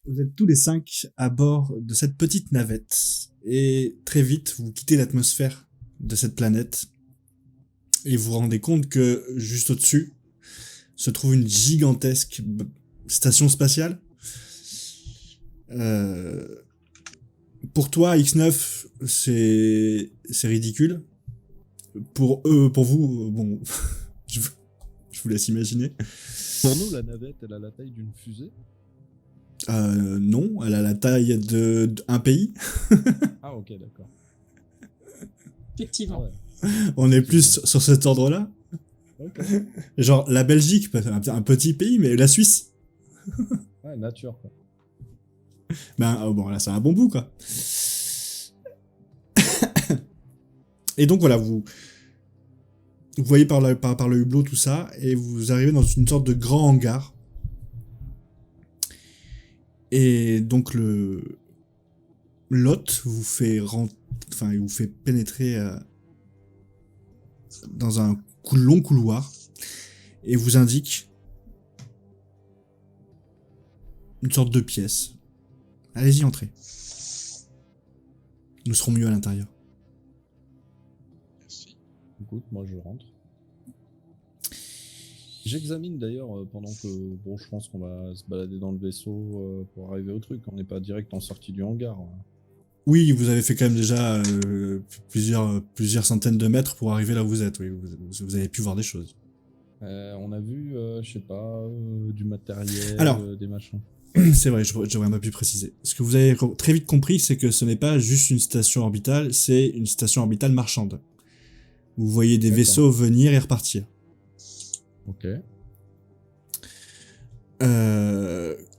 Vous êtes tous les 5 à bord de cette petite navette. Et très vite, vous quittez l'atmosphère de cette planète. Et vous vous rendez compte que juste au-dessus se trouve une gigantesque station spatiale. Pour toi, X9, c'est ridicule. Pour vous, bon, je, je vous laisse imaginer. Pour nous, la navette, elle a la taille d'une fusée. Non, elle a la taille d'un pays. Ah, ok, d'accord. Effectivement. Ouais. On est plus sur cet ordre-là. Ok. Genre la Belgique, un petit pays, mais la Suisse. Ouais, nature, quoi. Ben bon, là c'est un bon bout quoi. Et donc voilà, vous voyez par le hublot tout ça, et vous arrivez dans une sorte de grand hangar. Et donc l'hôte vous fait il vous fait pénétrer dans un long couloir et vous indique une sorte de pièce. Allez-y, entrez. Nous serons mieux à l'intérieur. Merci. Écoute, moi je rentre. J'examine d'ailleurs pendant que, bon, je pense qu'on va se balader dans le vaisseau pour arriver au truc. On n'est pas direct en sortie du hangar. Hein. Oui, vous avez fait quand même déjà plusieurs centaines de mètres pour arriver là où vous êtes. Oui, vous avez pu voir des choses. On a vu, je sais pas, du matériel, Alors, des machins. C'est vrai, j'aurais pas pu préciser. Ce que vous avez très vite compris, c'est que ce n'est pas juste une station orbitale, c'est une station orbitale marchande. Vous voyez des vaisseaux venir et repartir. Ok.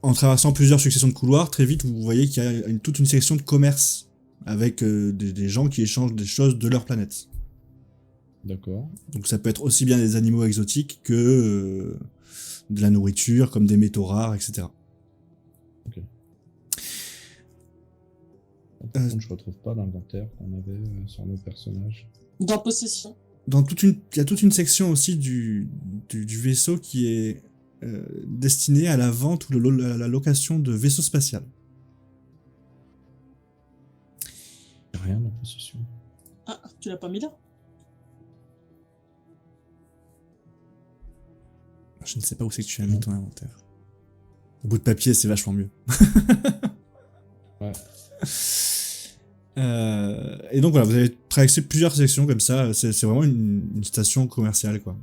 En traversant plusieurs successions de couloirs, très vite, vous voyez qu'il y a toute une section de commerce avec des gens qui échangent des choses de leur planète. D'accord. Donc ça peut être aussi bien des animaux exotiques que de la nourriture, comme des métaux rares, etc. Ok. Par contre, je retrouve pas l'inventaire qu'on avait sur nos personnages. Dans possession. Il y a toute une section aussi du vaisseau qui est destinée à la vente ou à la location de vaisseaux spatials. Rien en possession. Ah, tu l'as pas mis là? Je ne sais pas où c'est que tu as mis ton inventaire. Au bout de papier, c'est vachement mieux. Ouais. Et donc voilà, vous avez traversé plusieurs sections comme ça. C'est vraiment une station commerciale, quoi.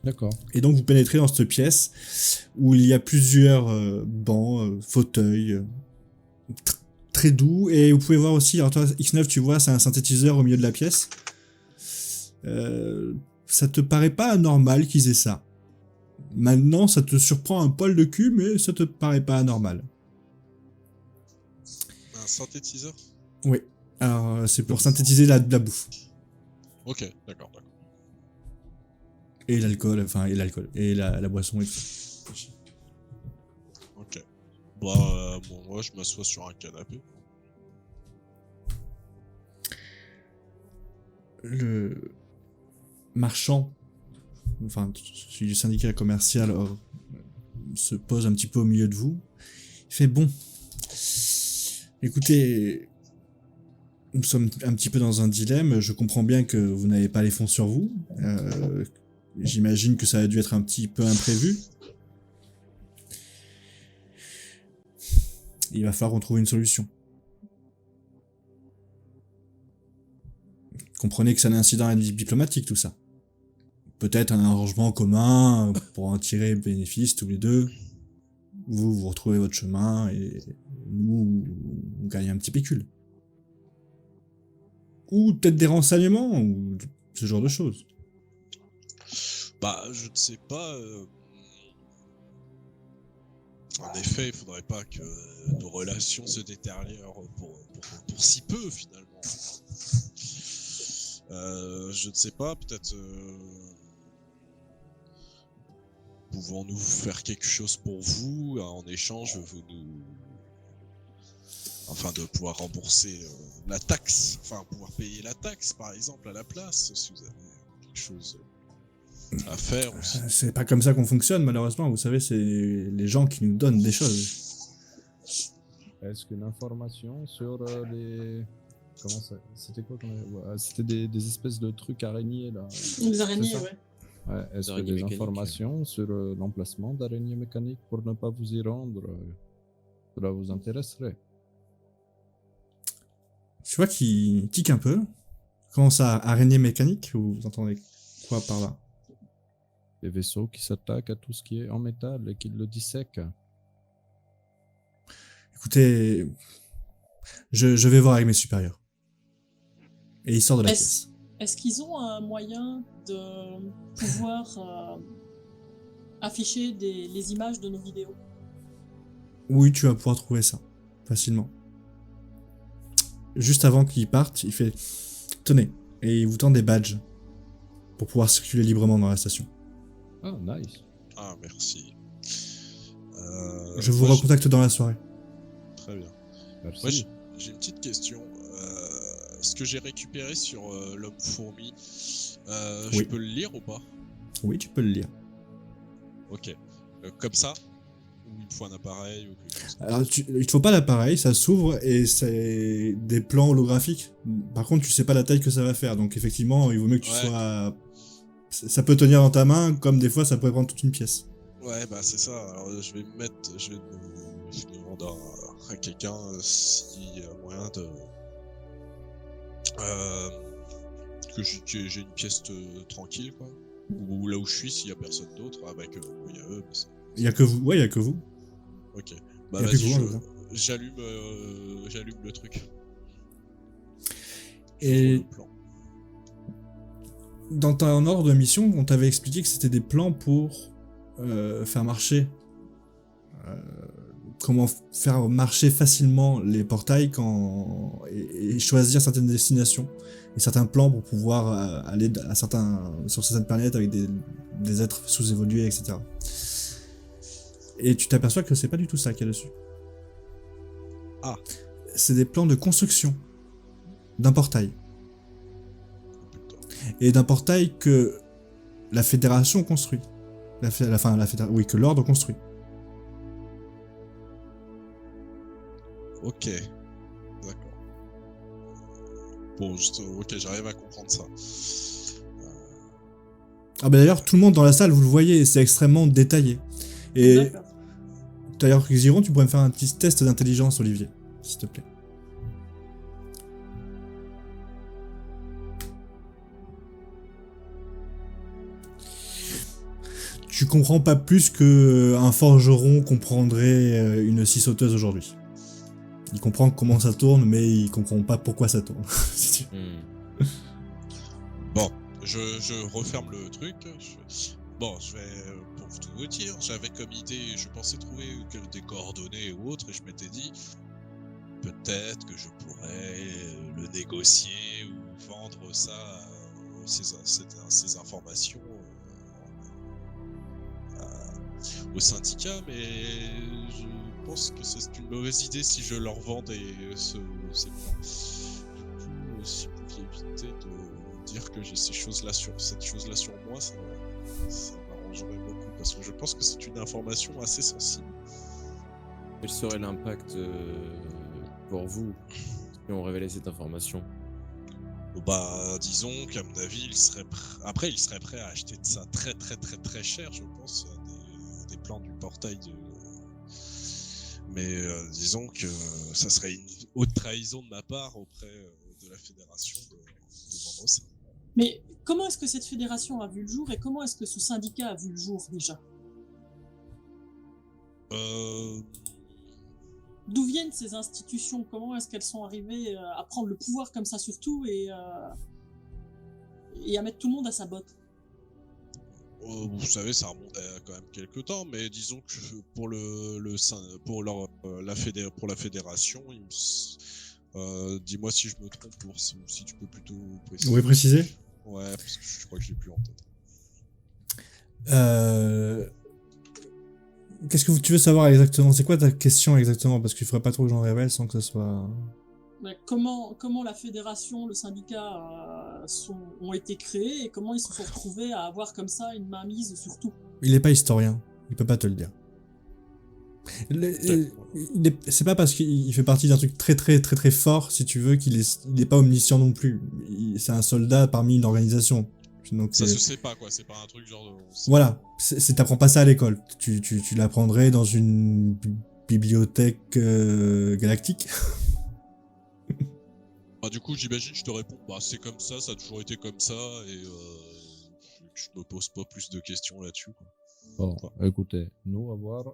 D'accord. Et donc vous pénétrez dans cette pièce où il y a plusieurs bancs, fauteuils, très doux. Et vous pouvez voir aussi, alors toi X9 tu vois, c'est un synthétiseur au milieu de la pièce. Ça te paraît pas anormal qu'ils aient ça. Maintenant ça te surprend un poil de cul, mais ça te paraît pas anormal. Un synthétiseur? Oui, alors c'est pour synthétiser la bouffe. Ok, d'accord, d'accord. Et l'alcool, et la boisson et tout. Ok. Bon, moi je m'assois sur un canapé. Le marchand, enfin celui du syndicat commercial, se pose un petit peu au milieu de vous. Il fait bon. Écoutez, nous sommes un petit peu dans un dilemme. Je comprends bien que vous n'avez pas les fonds sur vous. J'imagine que ça a dû être un petit peu imprévu. Il va falloir qu'on trouve une solution. Comprenez que c'est un incident diplomatique tout ça. Peut-être un arrangement commun pour en tirer bénéfice tous les deux. Vous retrouvez votre chemin et nous, on gagne un petit pécule. Ou peut-être des renseignements, ou ce genre de choses. Bah, je ne sais pas. En effet, il faudrait pas que nos relations se détériorent pour si peu, finalement. Je ne sais pas, peut-être... pouvons-nous faire quelque chose pour vous en échange, vous nous... Enfin, de pouvoir rembourser la taxe, enfin, pouvoir payer la taxe, par exemple, à la place, si vous avez quelque chose à faire aussi. C'est pas comme ça qu'on fonctionne, malheureusement. Vous savez, c'est les gens qui nous donnent des choses. est-ce qu'une information sur les... Comment ça... C'était quoi qu'on avait... ouais, c'était des espèces de trucs araignées, là. Les araignées, ça ouais. Ouais, est-ce que araignées des mécaniques. informations sur l'emplacement d'araignées mécaniques pour ne pas vous y rendre, cela vous intéresserait? Tu vois qu'il tique un peu. Comment ça, araignée mécanique? Vous entendez quoi par là? Des vaisseaux qui s'attaquent à tout ce qui est en métal et qui le dissèquent. Écoutez, je vais voir avec mes supérieurs. Et il sort de la Est-ce pièce. est-ce qu'ils ont un moyen de pouvoir afficher les images de nos vidéos? Oui, tu vas pouvoir trouver ça facilement. Juste avant qu'il parte, il fait « Tenez », et il vous tend des badges pour pouvoir circuler librement dans la station. Ah, nice. Ah, merci. Je vous moi, recontacte dans la soirée. Très bien. Merci. Moi, j'ai une petite question. Ce que j'ai récupéré sur l'homme fourmi, je Oui. peux le lire ou pas? Oui, tu peux le lire. Ok. Comme ça? Ou il me faut un appareil ou quelque chose comme Alors, il te faut pas l'appareil, ça s'ouvre et c'est des plans holographiques. Par contre, tu sais pas la taille que ça va faire, donc effectivement, il vaut mieux que tu Ouais. sois... Ça peut tenir dans ta main, comme des fois, ça pourrait prendre toute une pièce. Ouais, bah c'est ça. Alors je vais demander à quelqu'un s'il y a moyen de que j'ai une pièce tranquille, quoi. Ou là où je suis, s'il y a personne d'autre, ah bah que il y a eux. Mais Il y a que vous. Ouais, il y a que vous. ok. Il Bah y a plus vas-y, que vous, en tout cas. j'allume le truc. Et J'ouvre le plan. dans ton ordre de mission, on t'avait expliqué que c'était des plans pour faire marcher. Comment faire marcher facilement les portails et choisir certaines destinations et certains plans pour pouvoir aller sur certaines planètes avec des êtres sous-évolués, etc. Et tu t'aperçois que c'est pas du tout ça qu'il y a dessus. Ah. C'est des plans de construction d'un portail. Putain. Et d'un portail que la Fédération construit. Oui, que l'Ordre construit. Ok. D'accord. Bon, ok, j'arrive à comprendre ça. Ah bah d'ailleurs, tout le monde dans la salle, vous le voyez, c'est extrêmement détaillé. Et D'accord. d'ailleurs, Xiron, tu pourrais me faire un petit test d'intelligence, Olivier, s'il te plaît. Tu comprends pas plus que un forgeron comprendrait une scie sauteuse aujourd'hui. Il comprend comment ça tourne, mais il comprend pas pourquoi ça tourne. Si tu- Bon, je referme le truc. Bon, je vais, pour tout vous dire, j'avais comme idée, je pensais trouver des coordonnées ou autres, et je m'étais dit, peut-être que je pourrais le négocier ou vendre ça, ces informations au syndicat, mais je pense que c'est une mauvaise idée si je leur vendais ces plans. Du coup, si vous pouviez éviter de dire que j'ai cette chose-là sur moi, ça m'arrangerait beaucoup, parce que je pense que c'est une information assez sensible. Quel serait l'impact pour vous si on révélait cette information? Bah, disons qu'à mon avis, il serait prêt à acheter de ça très très très très cher, je pense, des plans du portail de... Mais disons que ça serait une haute trahison de ma part auprès de la fédération de vendre ça. Mais comment est-ce que cette fédération a vu le jour et comment est-ce que ce syndicat a vu le jour déjà? D'où viennent ces institutions? Comment est-ce qu'elles sont arrivées à prendre le pouvoir comme ça sur tout et à mettre tout le monde à sa botte? Vous savez, ça remonte à quand même quelques temps, mais disons que pour la fédération, dis-moi si je me trompe, ou si tu peux plutôt préciser. Vous pouvez préciser? Ouais, parce que je crois que je l'ai plus en tête. Qu'est-ce que tu veux savoir exactement? C'est quoi ta question exactement? Parce qu'il faudrait pas trop que j'en révèle sans que ce soit... Mais comment la fédération, le syndicat ont été créés et comment ils se sont retrouvés à avoir comme ça une mainmise sur tout? Il est pas historien, il peut pas te le dire. C'est pas parce qu'il fait partie d'un truc très fort, si tu veux, il est pas omniscient non plus. C'est un soldat parmi une organisation. Donc, Ça se sait pas, quoi. C'est pas un truc genre de... voilà, t'apprends pas ça à l'école. Tu l'apprendrais dans une bibliothèque galactique. Bah, du coup, j'imagine, je te réponds, bah, c'est comme ça a toujours été comme ça, et je me pose pas plus de questions là-dessus, quoi. Bon, écoutez, nous avoir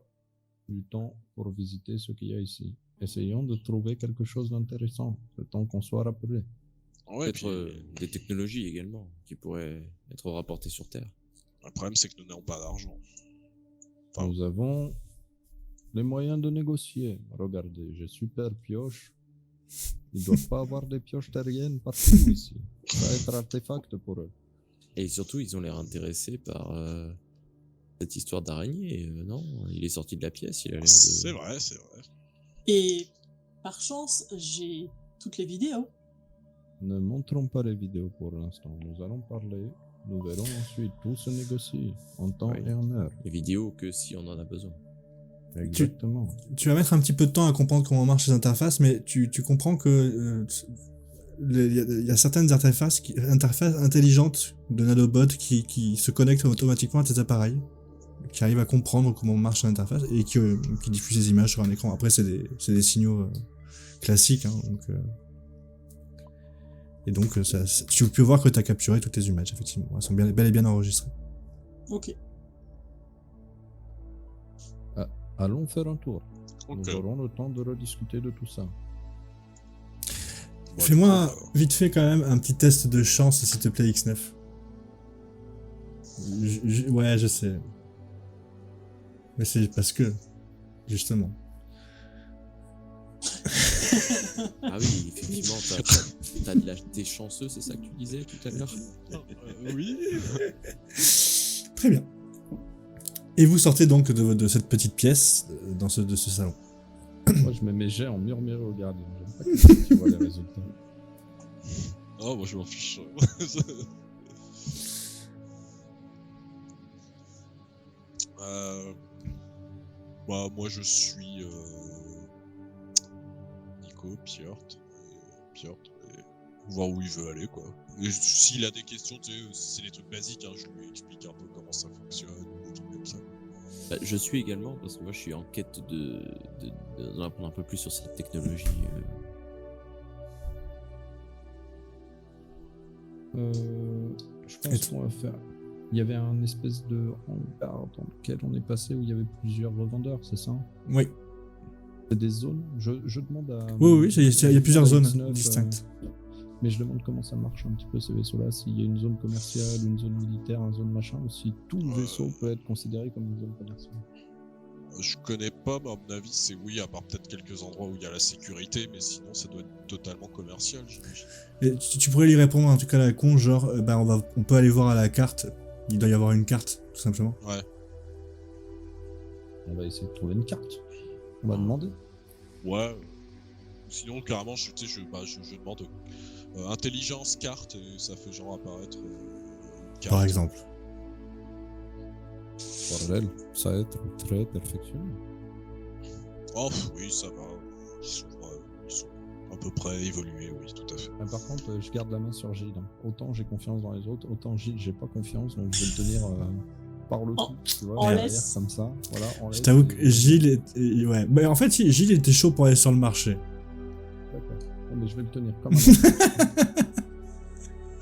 du temps pour visiter ce qu'il y a ici. Essayons de trouver quelque chose d'intéressant, le temps qu'on soit rappelé. Ouais, Peut-être puis, des technologies également qui pourraient être rapportées sur Terre. le problème, c'est que nous n'avons pas d'argent. Enfin, Nous avons les moyens de négocier. Regardez, j'ai super pioche. Ils ne doivent pas avoir des pioches terriennes partout ici. Ça va être artefact pour eux. Et surtout, ils ont l'air intéressés par cette histoire d'araignée, non? Il est sorti de la pièce, il a l'air de... c'est vrai. Et par chance, j'ai toutes les vidéos. Ne montrons pas les vidéos pour l'instant. Nous allons parler. Nous verrons ensuite. Tout se négocie en temps Oui. et en heure. Les vidéos que si on en a besoin. Exactement. Tu vas mettre un petit peu de temps à comprendre comment marchent les interfaces, mais tu comprends que il y a certaines interfaces intelligentes de nanobots qui se connectent automatiquement à tes appareils, qui arrivent à comprendre comment marche l'interface et qui diffusent des images sur un écran. Après, c'est des signaux classiques, hein, donc... Et donc, tu peux voir que tu as capturé toutes tes images, effectivement. Elles sont bel et bien enregistrées. Ok. Allons faire un tour. Ok. Nous aurons le temps de rediscuter de tout ça. Bon, Fais-moi du coup, vite fait quand même un petit test de chance, s'il te plaît, X9. Ouais, je sais. Mais c'est parce que, justement. Ah oui, effectivement, t'es chanceux, c'est ça que tu disais tout à l'heure? oui. Très bien. Et vous sortez donc de cette petite pièce, de ce salon. Moi, je mets mes jets en murmuré au gardien. J'aime pas que tu vois les résultats. Oh, moi je m'en fiche. Bah, moi je suis Nico, Piotr, et voir où il veut aller, quoi. Et s'il a des questions, tu sais, c'est des trucs basiques, hein, je lui explique un peu comment ça fonctionne, des trucs comme ça. Bah, je suis également, parce que moi je suis en quête d'en apprendre un peu plus sur cette technologie. Je pense qu'on va faire. Il y avait un espèce de hangar dans lequel on est passé où il y avait plusieurs revendeurs, c'est ça? Oui. C'est des zones. Je demande à. Oui, il y a plusieurs zones X9, distinctes. Mais je demande comment ça marche un petit peu ces vaisseaux-là, s'il y a une zone commerciale, une zone militaire, une zone machin, ou si tout vaisseau peut être considéré comme une zone commerciale. Je connais pas, mais à mon avis, c'est oui, à part peut-être quelques endroits où il y a la sécurité, mais sinon ça doit être totalement commercial, j'imagine. Et tu pourrais lui répondre un truc à la con, genre, on peut aller voir à la carte. Il doit y avoir une carte, tout simplement. Ouais. On va essayer de trouver une carte. On va demander. Ouais. Sinon, carrément, je demande intelligence, carte, et ça fait genre apparaître une carte. Par exemple. Parallèle, ça va être très perfectionné. Oh, oui, ça va. Ils sont à peu près évolués, oui, tout à fait. Par contre, je garde la main sur Gilles. Autant j'ai confiance dans les autres, autant Gilles, j'ai pas confiance, donc je vais le tenir par le cou, tu vois, en derrière, laisse. comme ça. Voilà, Je t'avoue que Gilles ouais. Bah, en fait, Gilles était chaud pour aller sur le marché. D'accord. Non, mais je vais le tenir comme un.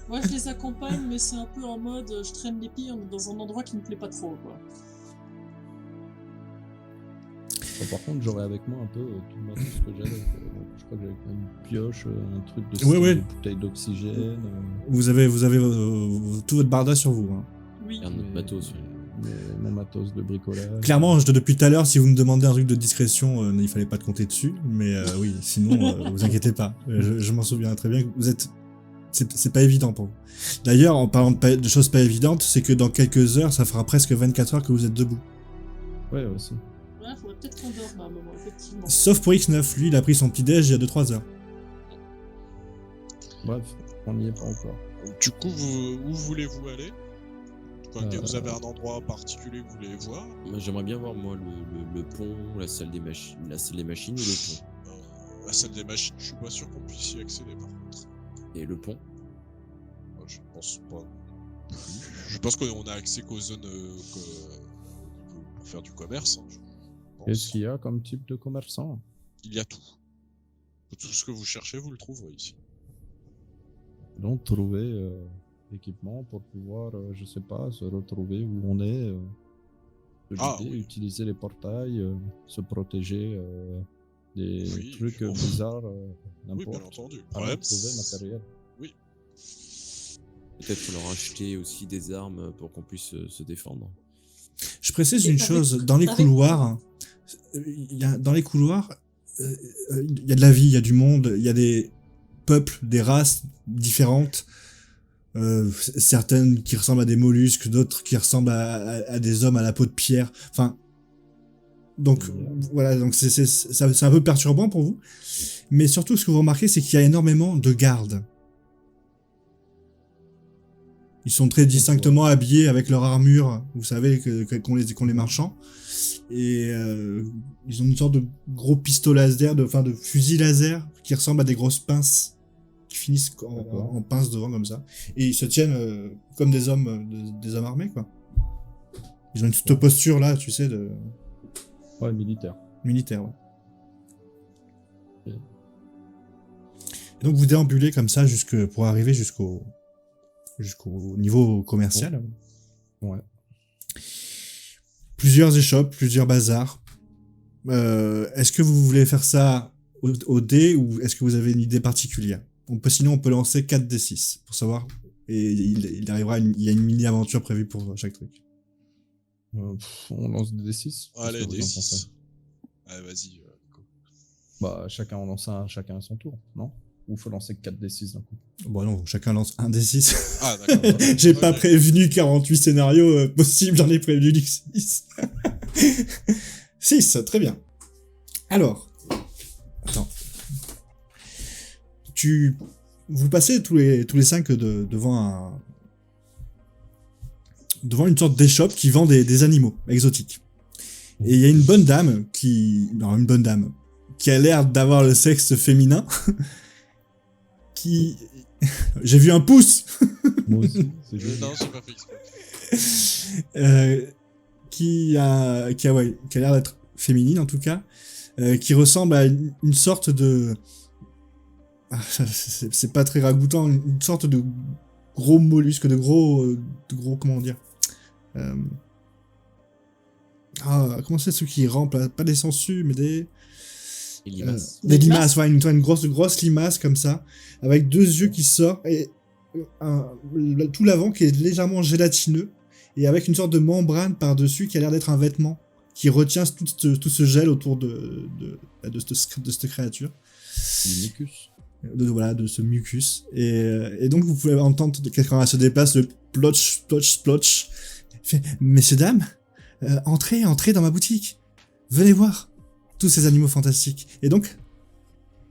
Moi, je les accompagne, mais c'est un peu en mode je traîne les pieds dans un endroit qui me plaît pas trop, quoi. Bon, par contre, j'aurai avec moi un peu tout le matos que j'avais. Donc, je crois que j'avais quand même une pioche, un truc de Ouais. une bouteille d'oxygène. Vous avez tout votre barda sur vous. Hein. Oui. Regarde notre matos. Mon matos de bricolage. Clairement, depuis tout à l'heure, si vous me demandez un truc de discrétion, il fallait pas te compter dessus. Mais oui, sinon, vous inquiétez pas. Je m'en souviens très bien que vous êtes... C'est pas évident pour vous. D'ailleurs, en parlant de choses pas évidentes, c'est que dans quelques heures, ça fera presque 24 heures que vous êtes debout. Ouais, aussi. Ouais, faudrait peut-être qu'on dorme à un moment, effectivement. Sauf pour X9, lui, il a pris son petit déj il y a 2-3 heures. Bref, on n'y est pas encore. Du coup, où voulez-vous aller? Vous avez un endroit particulier que vous voulez voir? Moi, j'aimerais bien voir, moi, le pont, la salle des machines ou le pont. La salle des machines, je suis pas sûr qu'on puisse y accéder par contre. Et le pont. Je pense pas. Je pense qu'on a accès qu'aux zones pour faire du commerce. Hein, je pense. Qu'est-ce qu'il y a comme type de commerçant? Il y a tout. Tout ce que vous cherchez, vous le trouverez ici. Donc trouver équipement pour pouvoir, je sais pas, se retrouver où on est, se guider, Oui. utiliser les portails, se protéger des Oui, trucs oh. bizarres, Oui, n'importe. bien entendu. Le À problème, retrouver matériel. Peut-être leur acheter aussi des armes pour qu'on puisse se défendre. Je précise Et une t'avais- chose, dans les t'avais- couloirs, il y a de la vie, il y a du monde, il y a des peuples, des races différentes, certaines qui ressemblent à des mollusques, d'autres qui ressemblent à des hommes à la peau de pierre. Enfin, donc voilà, donc c'est un peu perturbant pour vous. Mais surtout, ce que vous remarquez, c'est qu'il y a énormément de gardes. Ils sont très distinctement habillés avec leur armure, vous savez, qu'ont les marchands. Et ils ont une sorte de gros pistolet laser, de fusil laser, qui ressemble à des grosses pinces, qui finissent en pinces devant comme ça. Et ils se tiennent comme des hommes armés, quoi. Ils ont cette posture là, tu sais, de Ouais, militaire. militaire, ouais. Et donc vous déambulez comme ça pour arriver jusqu'au niveau commercial. Ouais. Plusieurs échoppes, plusieurs bazars. Est-ce que vous voulez faire ça au dé ou est-ce que vous avez une idée particulière? Sinon, on peut lancer 4d6 pour savoir. Et il arrivera, il y a une mini-aventure prévue pour chaque truc. On lance des D6. Allez, Qu'est-ce que vous en D6. pensez? Allez, vas-y. Go. Bah, chacun en lance un, chacun à son tour, non? Ou faut lancer 4 D6 d'un coup? Bon non, chacun lance un d6. Ah, d'accord. J'ai Ok. pas prévenu 48 scénarios possibles, j'en ai prévenu 6. 6, très bien. Alors, attends. Vous passez tous les 5 devant une sorte d'échoppe qui vend des animaux exotiques. Et il y a une bonne dame qui a l'air d'avoir le sexe féminin, qui... J'ai vu un pouce. Moi aussi, c'est joli. Non, j'ai pas fait exprès. Qui a l'air d'être féminine en tout cas, qui ressemble à une sorte de... c'est pas très ragoûtant, une sorte de gros mollusque, de gros comment dire, comment c'est ceux qui rampent là, pas des sangsues mais des limaces. des Des limaces, ouais, une grosse limace comme ça, avec deux yeux qui sortent et tout l'avant qui est légèrement gélatineux et avec une sorte de membrane par-dessus qui a l'air d'être un vêtement qui retient tout ce gel autour de cette créature. Du mucus. De ce mucus. Et donc vous pouvez entendre quand elle se déplace le plotch, plotch, plotch. Elle fait, messieurs, dames, entrez dans ma boutique. Venez voir tous ces animaux fantastiques. Et donc,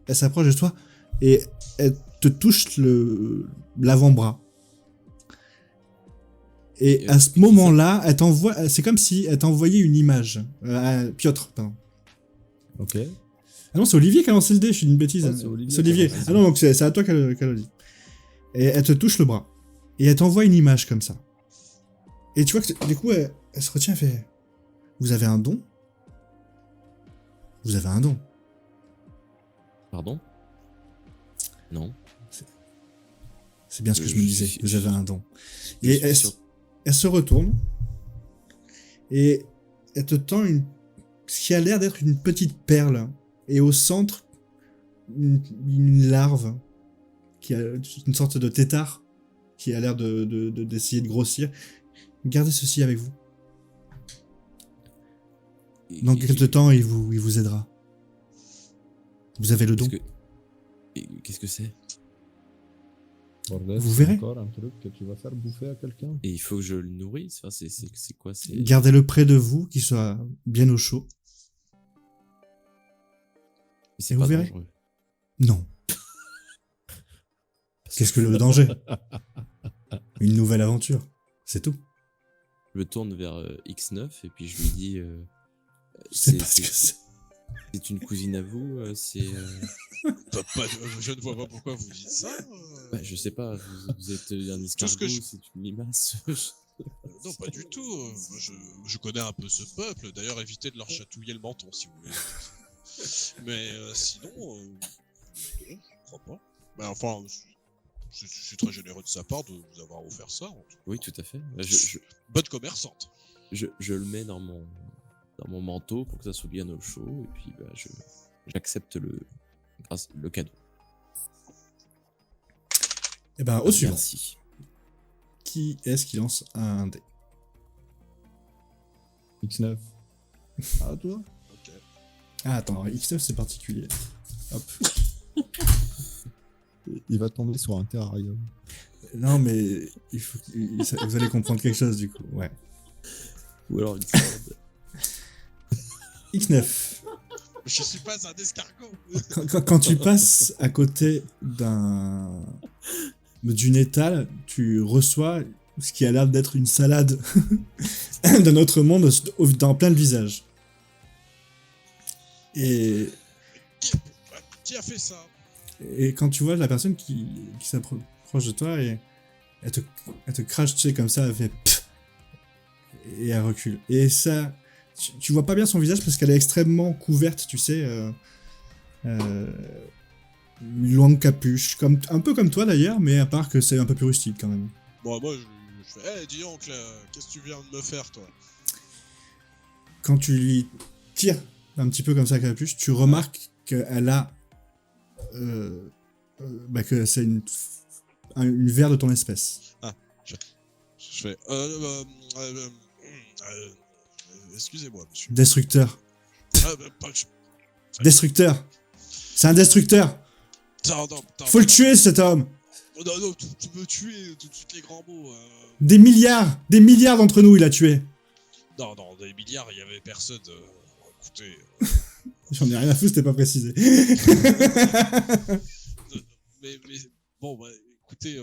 elle s'approche de toi et elle te touche l'avant-bras. Et à ce moment-là, elle t'envoie, c'est comme si elle t'envoyait une image. Piotr, pardon. Ok. Ah non, c'est Olivier qui a lancé le dé, je suis une bêtise. Ah, c'est Olivier C'est Olivier. qui a lancé Ah non, donc c'est à toi qu'elle le dit. Et elle te touche le bras. Et elle t'envoie une image comme ça. Et tu vois que du coup, elle se retient et fait... Vous avez un don? Vous avez un don. Pardon? Non. C'est bien ce que je me disais. Vous avez un don. Je Et suis sûr. elle se retourne. Et elle te tend ce qui a l'air d'être une petite perle. Et au centre, une larve qui a une sorte de tétard qui a l'air d'essayer de grossir. Gardez ceci avec vous. Dans quelques temps, il vous aidera. Vous avez le don. Qu'est-ce que c'est? Bordel, Vous c'est verrez. encore un truc que tu vas faire bouffer à quelqu'un? Et il faut que je le nourrisse? Enfin, c'est quoi? Gardez-le près de vous, qu'il soit bien au chaud. C'est Et pas vous verrez. dangereux. Non. Qu'est-ce que le danger? Une nouvelle aventure. C'est tout. Je me tourne vers X9 et puis je lui dis Je sais pas ce que c'est. c'est une cousine à vous, Je ne vois pas pourquoi vous dites ça. Bah, je sais pas, vous êtes un ce que escargot, je- c'est une limace. Non, pas du tout. Je connais un peu ce peuple. D'ailleurs, évitez de leur chatouiller le menton, si vous voulez. Mais sinon, non, je crois pas. Mais enfin, je suis très généreux de sa part de vous avoir offert ça. En tout cas. Oui, tout à fait. Bah, Bonne commerçante. je le mets dans mon manteau pour que ça soit bien au chaud et puis bah, j'accepte le cadeau. Et ben, au suivant. Merci. Qui est-ce qui lance un dé? X9. Ah, toi? Ok. Ah, attends, X9 c'est particulier. Hop. Il va tomber sur un terrarium. Non, mais vous allez comprendre quelque chose du coup. Ouais. Ou alors une salade. X9. Je suis pas un escargot. Quand tu passes à côté d'une étale, tu reçois ce qui a l'air d'être une salade d'un autre monde dans plein de visages. Et Qui a fait ça? quand tu vois la personne qui s'approche de toi et elle te crache, tu sais, comme ça, elle fait pff, et elle recule. Et ça, tu vois pas bien son visage parce qu'elle est extrêmement couverte, tu sais, une longue capuche, un peu comme toi d'ailleurs, mais à part que c'est un peu plus rustique quand même. Bon, moi, je fais, dis donc, qu'est-ce que tu viens de me faire, toi? Quand tu lui tires un petit peu comme ça la capuche, tu remarques qu'elle a que c'est une verre de ton espèce. Je fais, excusez-moi, monsieur. Destructeur. Pas- Destructeur. C'est un destructeur. Non, Faut le tuer cet homme. Non, tu peux tuer tout de suite les grands mots. Des milliards d'entre nous il a tué. Non, des milliards, il y avait personne. Écoutez, J'en ai rien à foutre, c'était pas précisé. mais bon, bah, écoutez,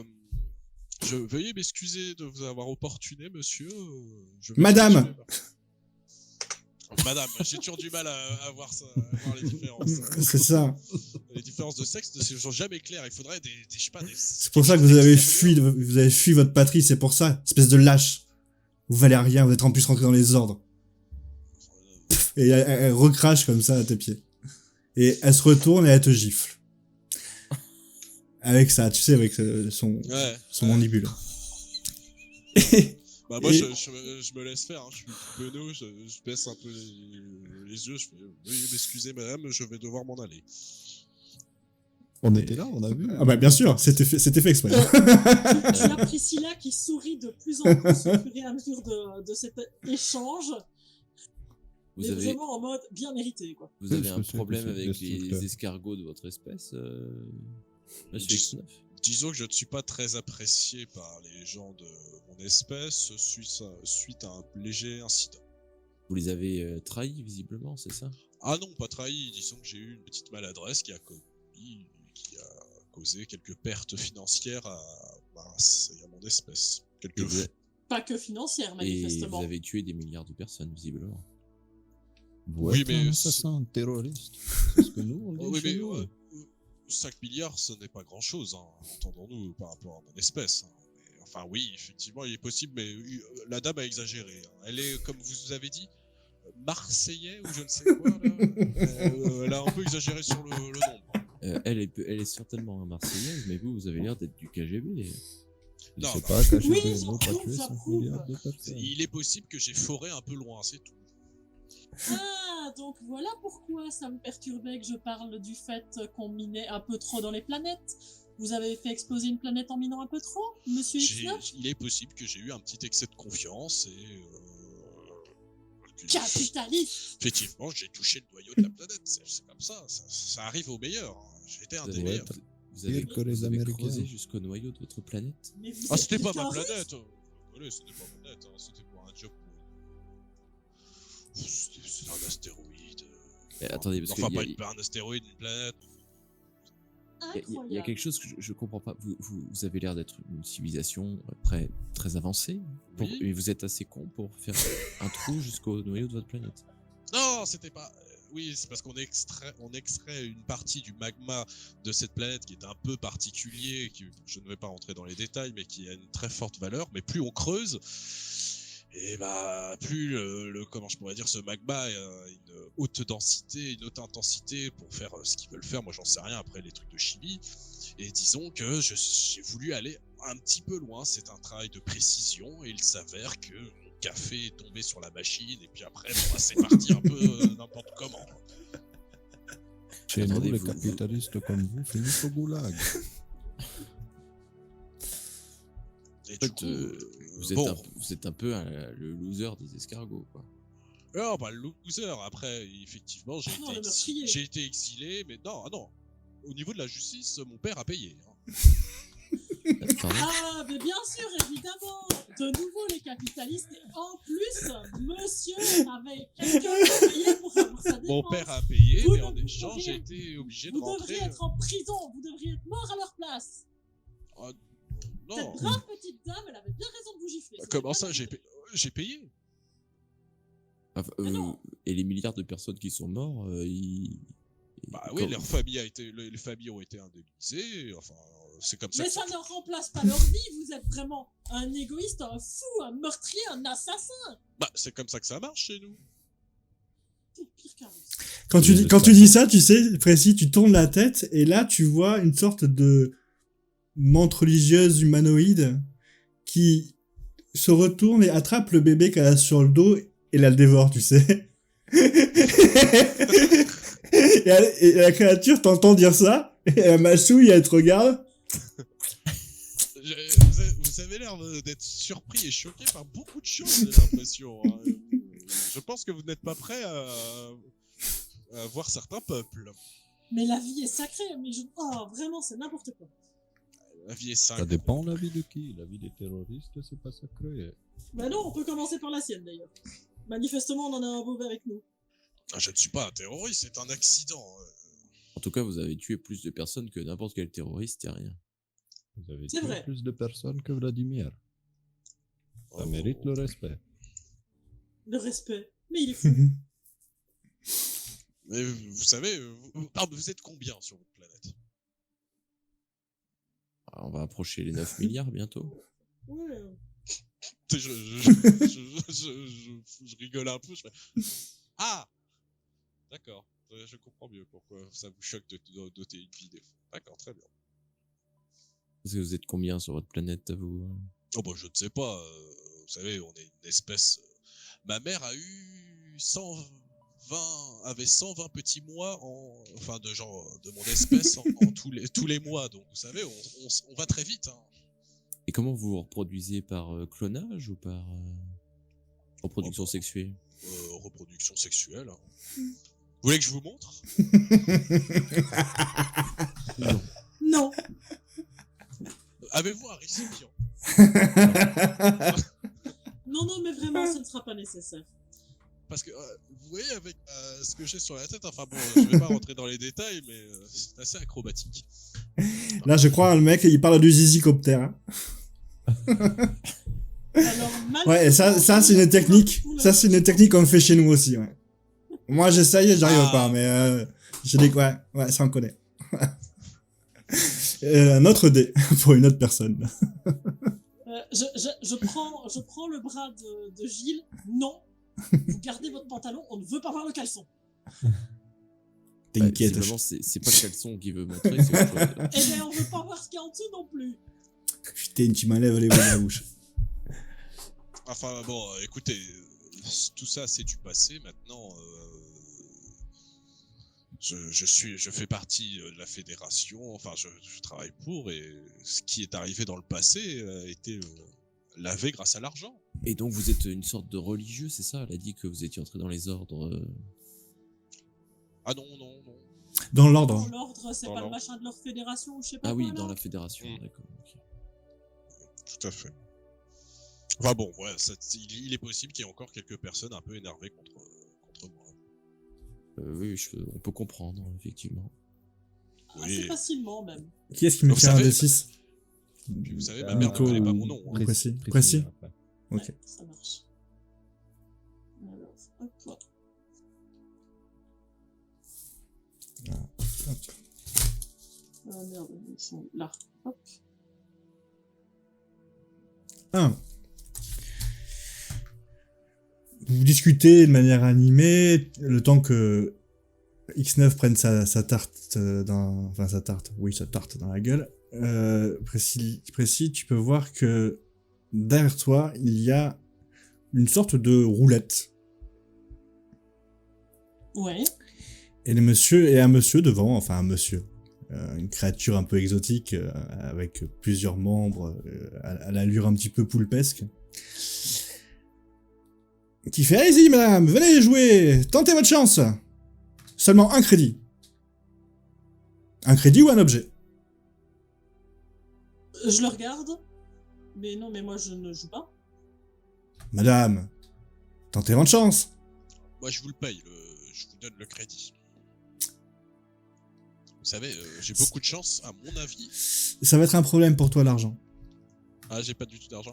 veuillez m'excuser de vous avoir importuné, monsieur. Je vais Madame. continuer. Madame, j'ai toujours du mal à voir ça, à voir les différences. C'est ça. Les différences de sexe ne sont jamais claires. Il faudrait je sais pas, C'est pour ça que vous avez fui votre patrie, c'est pour ça, espèce de lâche. Vous valez rien, vous êtes en plus rentré dans les ordres. Et elle recrache comme ça à tes pieds. Et elle se retourne et elle te gifle. Avec ça, tu sais, avec son mandibule. Bah moi, Et- je me laisse faire, hein. Je suis penaud, je baisse un peu les yeux, je fais « Veuillez m'excuser, madame, je vais devoir m'en aller. » On était là, on a vu. Ah bah bien sûr, c'était fait exprès. Tu as Priscilla qui sourit de plus en plus au fur et à mesure de cet échange, Vous mais avez, vraiment en mode bien mérité, quoi. vous avez Je un sais que problème c'est avec destructeur. les escargots de votre espèce, monsieur Dis- X9? Disons que je ne suis pas très apprécié par les gens de mon espèce suite à un léger incident. Vous les avez trahis, visiblement, c'est ça? Ah non, pas trahi, disons que j'ai eu une petite maladresse qui a causé quelques pertes financières à mon espèce. Et vous, Pas que financière, et vous manifestement. avez tué des milliards de personnes, visiblement. Vous Oui, êtes mais un assassin, un terroriste. C'est ce que nous, on dit Oh, oui, chez mais nous. 5 milliards, ce n'est pas grand-chose, hein, entendons-nous, par rapport à mon espèce. Hein. Mais, enfin, oui, effectivement, il est possible, mais la dame a exagéré. Hein. Elle est, comme vous avez dit, marseillais ou je ne sais quoi. Là. Elle a un peu exagéré sur le nombre. Elle est certainement marseillaise, mais vous avez l'air d'être du KGB. Non, C'est pas caché Oui, des mots, pas j'approuve, tuer 5 j'approuve. milliards de personnes. Il est possible que j'ai foré un peu loin, c'est tout. Ah, donc voilà pourquoi ça me perturbait que je parle du fait qu'on minait un peu trop dans les planètes. Vous avez fait exploser une planète en minant un peu trop, monsieur X9? Il est possible que j'ai eu un petit excès de confiance et... Capitaliste! Effectivement, j'ai touché le noyau de la planète. C'est comme ça arrive aux meilleurs. Hein. J'étais un des Ouais, meilleurs. Vous avez, Pire que les vous avez Américains. creusé jusqu'au noyau de votre planète? Mais vous Ah, êtes c'était pas quelqu'un ma russe. planète. Allez, c'était pas ma planète. Hein. C'était pour un job. C'est un astéroïde. Attendez, parce Enfin, qu'il y a- pas un astéroïde, une planète. incroyable. Il y a quelque chose que je comprends pas. Vous avez l'air d'être une civilisation très avancée. Oui. Et vous êtes assez con pour faire un trou jusqu'au noyau de votre planète. Non, c'était pas. Oui, c'est parce qu'on extrait une partie du magma de cette planète qui est un peu particulier, qui je ne vais pas rentrer dans les détails, mais qui a une très forte valeur. Mais plus on creuse, et bah plus comment je pourrais dire, ce magma a une haute densité, une haute intensité pour faire ce qu'ils veulent faire. Moi, j'en sais rien après les trucs de chimie. Et disons que j'ai voulu aller un petit peu loin. C'est un travail de précision, et il s'avère que mon café est tombé sur la machine, et puis après, bon, bah, c'est parti un peu n'importe comment. Chez Attendez, nous, les vous- capitalistes comme vous finissent au goulag. Et En du fait, coup, vous êtes un peu le loser des escargots, quoi. non, pas le loser. Après, effectivement, Non, le meurtrier. j'ai été exilé, mais non, ah non. Au niveau de la justice, mon père a payé. Hein. Pardon. Ah, mais bien sûr, évidemment. De nouveau, les capitalistes. Et en plus, monsieur avait quelqu'un à payer pour avoir sa défense. Mon père a payé, Vous mais ne en vous échange, j'ai devriez- été obligé de Vous rentrer. devriez être en prison. Vous devriez être mort à leur place. Non, Cette brave petite dame, elle avait bien raison de vous gifler. C'était comment bien ça, mérité. j'ai payé. Enfin, Mais non. et les milliards de personnes qui sont morts, Bah oui, les familles ont été indemnisées. Enfin, c'est comme ça. Mais que ça ne remplace pas leur vie. Vous êtes vraiment un égoïste, un fou, un meurtrier, un assassin. Bah, c'est comme ça que ça marche chez nous. C'est pire qu'un russe. Quand tu dis ça, tu sais, Précis, tu tournes la tête et là, tu vois une sorte de menthe religieuse humanoïde qui se retourne et attrape le bébé qu'elle a sur le dos et la dévore, tu sais. Et la créature t'entend dire ça et elle mâchouille et elle te regarde. Vous avez l'air d'être surpris et choqué par beaucoup de choses, j'ai l'impression. Hein. Je pense que vous n'êtes pas prêt à voir certains peuples. Mais la vie est sacrée. Mais oh, vraiment, c'est n'importe quoi. La vie est Ça simple. dépend la vie de qui. La vie des terroristes, c'est pas sacré. Bah non, on peut commencer par la sienne d'ailleurs. Manifestement, on en a un beau avec nous. Ah, je ne suis pas un terroriste, c'est un accident. En tout cas, vous avez tué plus de personnes que n'importe quel terroriste et rien. Vous avez C'est tué vrai. plus de personnes que Vladimir. Ça Oh. mérite le respect. Le respect. Mais il est fou. Mais vous savez, vous êtes combien sur votre planète? Alors, on va approcher les 9 milliards bientôt. Ouais. Je rigole un peu. Ah, d'accord. Je comprends mieux pourquoi ça vous choque de doter une vie des fous. D'accord, très bien. Parce que vous êtes combien sur votre planète, vous? Oh bah je ne sais pas. Vous savez, on est une espèce. Ma mère a eu 120 petits mois enfin de mon espèce en tous les mois. Donc vous savez, on va très vite. Hein. Et comment vous vous reproduisez par clonage ou par reproduction Oh, bah. sexuelle? Reproduction sexuelle. Hein. Vous voulez que je vous montre? Non. Avez-vous un récipient? Non, mais vraiment, ce ne sera pas nécessaire. Parce que vous voyez avec ce que j'ai sur la tête, enfin bon, je vais pas rentrer dans les détails, mais c'est assez acrobatique. Là, je crois, le mec, il parle du zizicoptère. Hein. Alors, Ouais, et ça c'est une technique. Ça, c'est une technique qu'on fait chez nous aussi, ouais. Moi, j'essaye et j'arrive pas, mais je dis ouais, ça on connaît. Un autre dé pour une autre personne. Je prends le bras de Gilles. Non. Vous gardez votre pantalon, on ne veut pas voir le caleçon. T'inquiète. Visiblement, c'est pas le caleçon qui veut montrer, c'est autre chose. Eh bien, on veut pas voir ce qu'il y a en dessous non plus. Putain, tu m'enlèves les mots de la bouche. Enfin bon, écoutez, tout ça c'est du passé. Maintenant, je fais partie de la fédération. Enfin, je travaille pour, et ce qui est arrivé dans le passé a été lavé grâce à l'argent. Et donc vous êtes une sorte de religieux, c'est ça? Elle a dit que vous étiez entré dans les ordres. Ah non. Dans Dans l'ordre. l'ordre, c'est Dans pas le l'ordre. machin de leur fédération ou je sais pas Ah oui, quoi, dans là. la fédération, Mm. d'accord. ok. Tout à fait. Enfin bon, ouais, il est possible qu'il y ait encore quelques personnes un peu énervées contre moi. Oui, on peut comprendre, effectivement. Assez Oui. facilement même. Qui est-ce qui me Vous tire un savez- D6? Puis vous savez, ma Euh, mère ne Nico connaît pas ou- mon nom. Hein. Précis. après. Ok. Ouais, ça marche. Alors, hop. Hop. Ah merde, ils sont là. Hop. 1. Vous discutez de manière animée, le temps que X9 prenne sa tarte dans... Enfin, sa tarte. Oui, sa tarte dans la gueule. Précis, tu peux voir que derrière toi, il y a une sorte de roulette. Ouais. Et un monsieur devant, enfin un monsieur. Une créature un peu exotique, avec plusieurs membres, à l'allure un petit peu poulpesque. Qui fait: allez-y madame, venez jouer, tentez votre chance. Seulement un crédit. Un crédit ou un objet? Je le regarde. Mais non, mais moi je ne joue pas. Madame, tentez votre chance. Moi, je vous le paye. Je vous donne le crédit. Vous savez, j'ai beaucoup de chance, à mon avis. Ça va être un problème pour toi l'argent. Ah, j'ai pas du tout d'argent.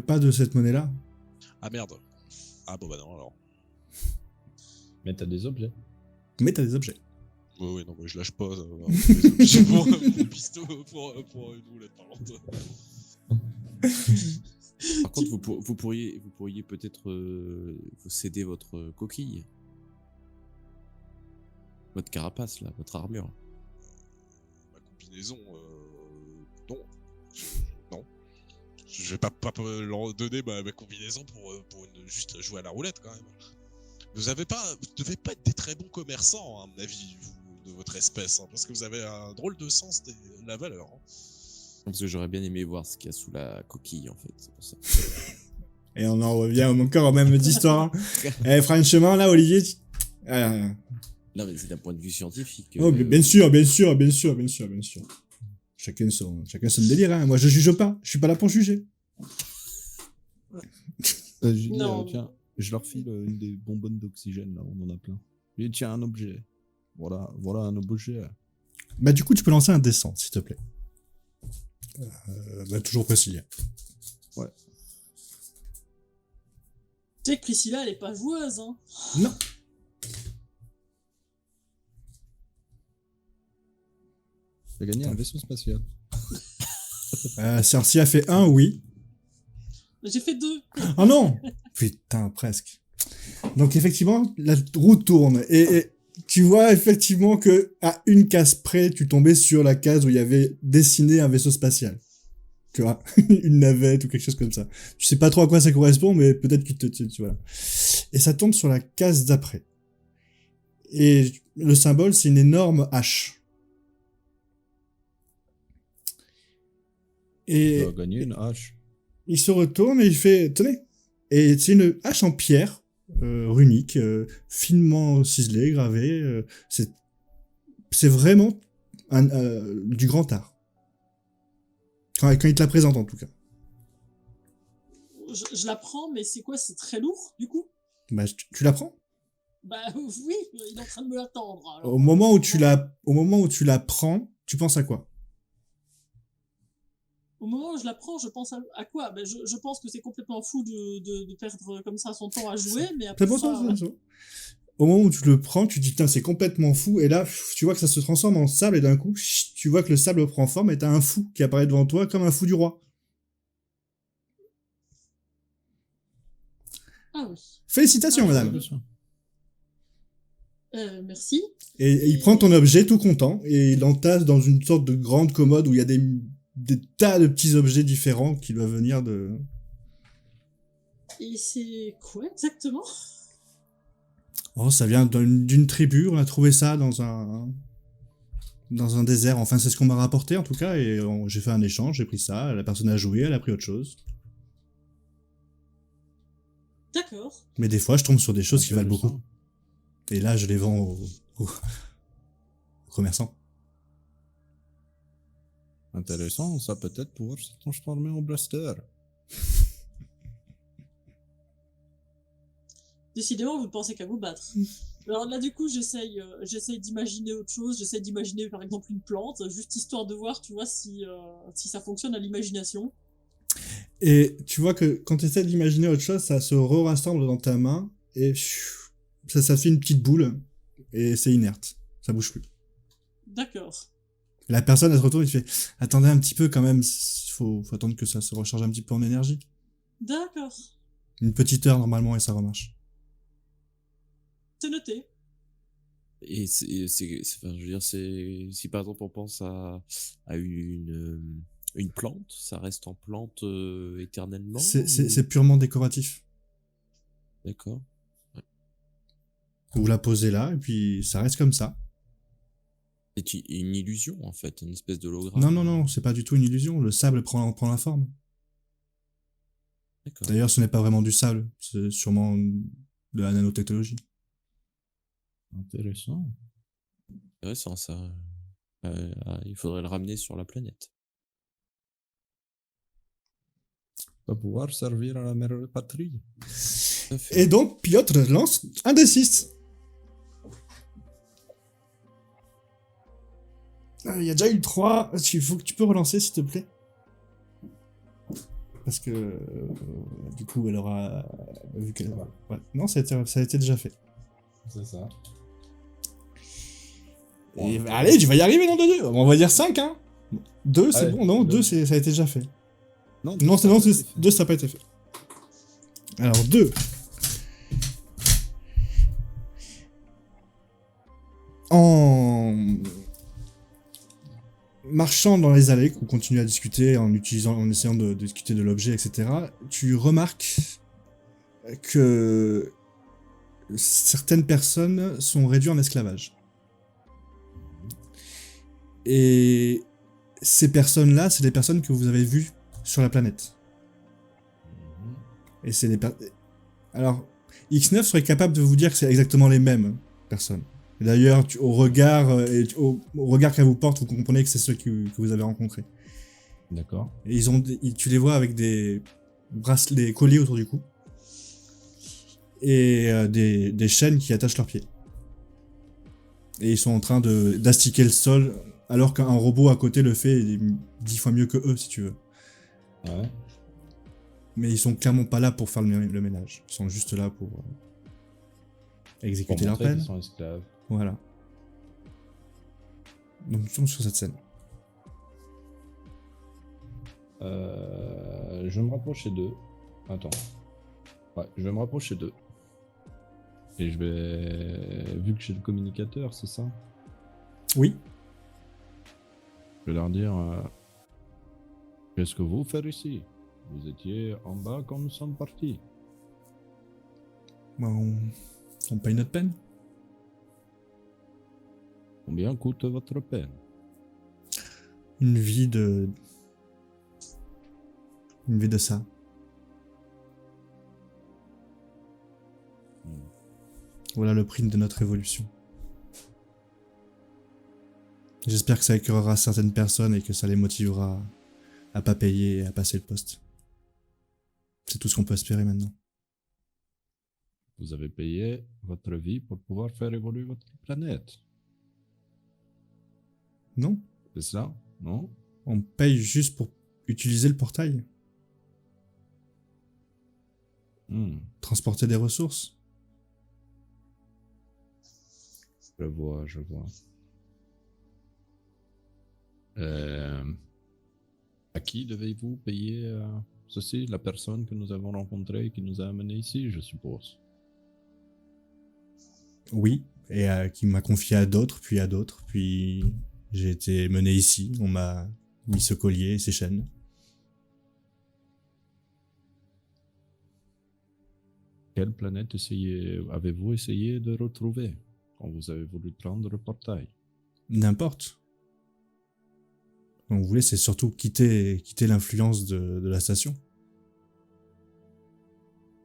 Pas de cette monnaie-là. Ah merde. Ah bon, bah non, alors. Mais t'as des objets. Mais t'as des objets. Oui, non, mais je lâche pas. Les objets pour un pistolet, pour une roulette, par contre. Par contre, vous pourriez peut-être vous céder votre coquille. Votre carapace, là, votre armure. Ma combinaison, non. Non. Je vais pas leur donner ma combinaison pour juste jouer à la roulette, quand même. Vous devez pas être des très bons commerçants, hein, à mon avis, vous, de votre espèce, hein, parce que vous avez un drôle de sens de la valeur. Hein. Parce que j'aurais bien aimé voir ce qu'il y a sous la coquille, en fait. C'est pour ça. Et on en revient encore aux mêmes histoires. Eh, franchement, là, Olivier... Non, mais c'est d'un point de vue scientifique. Oh, bien sûr. Chacun son délire, hein. Moi, je juge pas. Je suis pas là pour juger. J'ai dit, Non. tiens, je leur file une des bonbonnes d'oxygène, là, on en a plein. J'ai dit, tiens, un objet. Voilà un objet. Bah, du coup, tu peux lancer un descente, s'il te plaît. Toujours précis. Ouais. Tu sais que Priscilla, elle est pas joueuse, hein. Non. J'ai gagné un vaisseau spatial. Cersei a fait 1, oui. J'ai fait 2. Oh non. Putain, presque. Donc, effectivement, la roue tourne. Et tu vois, effectivement, que à une case près, tu tombais sur la case où il y avait dessiné un vaisseau spatial. Tu vois, une navette ou quelque chose comme ça. Tu sais pas trop à quoi ça correspond, mais peut-être que tu vois. Et ça tombe sur la case d'après. Et le symbole, c'est une énorme hache. Et Tu as gagné une hache. il se retourne et il fait: tenez. Et c'est une hache en pierre, runique, finement ciselée, gravée. C'est vraiment du grand art. Quand il te la présente, en tout cas. Je la prends, mais c'est quoi? C'est très lourd, du coup? Bah, tu la prends. Bah oui, il est en train de me l'attendre. alors. Au moment où tu la prends, tu penses à quoi? Au moment où je la prends, je pense à quoi? Ben, je pense que c'est complètement fou de perdre comme ça son temps à jouer, mais après C'est pour ça... ça. Au moment où tu le prends, tu te dis: putain, c'est complètement fou. Et là, tu vois que ça se transforme en sable et d'un coup, tu vois que le sable prend forme et t'as un fou qui apparaît devant toi comme un fou du roi. Ah oui. Félicitations, Ah, madame. Merci. Et il prend ton objet tout content et il l'entasse dans une sorte de grande commode où il y a des tas de petits objets différents qui doivent venir de... Et c'est quoi exactement? Oh, ça vient d'une tribu, on a trouvé ça dans un désert. Enfin, c'est ce qu'on m'a rapporté en tout cas, et j'ai fait un échange, j'ai pris ça, la personne a joué, elle a pris autre chose. D'accord. Mais des fois, je tombe sur des choses qui valent beaucoup. Et là, je les vends aux commerçants. Intéressant, ça peut-être pouvoir se transformer en blaster. Décidément, vous ne pensez qu'à vous battre. Alors là, du coup, j'essaye d'imaginer autre chose. J'essaie d'imaginer, par exemple, une plante, juste histoire de voir, tu vois, si ça fonctionne à l'imagination. Et tu vois que quand tu essaies d'imaginer autre chose, ça se rassemble dans ta main et ça fait une petite boule et c'est inerte. Ça bouge plus. D'accord. La personne, elle se retourne et fait attendez un petit peu quand même, faut attendre que ça se recharge un petit peu en énergie. D'accord. Une petite heure normalement et ça remarche. C'est noté. Et enfin, je veux dire, si par exemple on pense à une plante, ça reste en plante éternellement C'est purement décoratif. D'accord. Vous la posez là et puis ça reste comme ça. C'est une illusion en fait, une espèce d'hologramme. Non, non, non, c'est pas du tout une illusion. Le sable prend la forme. D'accord. D'ailleurs, ce n'est pas vraiment du sable, c'est sûrement de la nanotechnologie. Intéressant. Intéressant ça. Il faudrait le ramener sur la planète. Va pouvoir servir à la mère patrie. Tout à fait. Et donc, Piotr lance un des 6. Il y a déjà eu 3. Tu peux relancer, s'il te plaît. Parce que du coup, elle aura vu qu'elle. Ouais. Non, ça a été déjà fait. C'est ça. Et, allez, tu vas y arriver, non, de 2. On va dire 5, hein. 2, c'est Allez, bon. Non, 2, deux. ça a été déjà fait. Non, Non, ça a été fait. 2, ça n'a pas été fait. Alors, 2. En marchant dans les allées, qu'on continue à discuter, en essayant de discuter de l'objet, etc., tu remarques que certaines personnes sont réduites en esclavage. Et ces personnes-là, c'est des personnes que vous avez vues sur la planète. Et c'est des Alors, X9 serait capable de vous dire que c'est exactement les mêmes personnes. Et d'ailleurs, au regard qu'elle vous porte, vous comprenez que c'est ceux que vous avez rencontrés. D'accord. Et tu les vois avec des bracelets, colliers autour du cou. Et des chaînes qui attachent leurs pieds. Et ils sont en train d'astiquer le sol, alors qu'un robot à côté le fait 10 fois mieux que eux, si tu veux. Ouais. Mais ils sont clairement pas là pour faire le ménage. Ils sont juste là pour exécuter Pour leur montrer peine. qu'ils sont esclaves. Voilà. Donc nous sommes sur cette scène. Je vais me rapprocher d'eux. Attends. Ouais, je vais me rapprocher d'eux. Et je vais... Vu que j'ai le communicateur, c'est ça? Oui. Je vais leur dire... Qu'est-ce que vous faites ici? Vous étiez en bas quand nous sommes partis. Bah, on paye notre peine. Combien coûte votre peine? Une vie de ça. Voilà le prix de notre évolution. J'espère que ça écœurera certaines personnes et que ça les motivera à pas payer et à passer le poste. C'est tout ce qu'on peut espérer maintenant. Vous avez payé votre vie pour pouvoir faire évoluer votre planète. Non? C'est ça? Non? On paye juste pour utiliser le portail. Transporter des ressources. Je vois, je vois. À qui devez-vous payer ceci? La personne que nous avons rencontrée et qui nous a amenés ici, je suppose. Oui, et qui m'a confié à d'autres, puis j'ai été mené ici, on m'a mis ce collier et ces chaînes. Quelle planète avez-vous essayé de retrouver quand vous avez voulu prendre le portail? N'importe. Donc vous voulez, c'est surtout quitter l'influence de la station.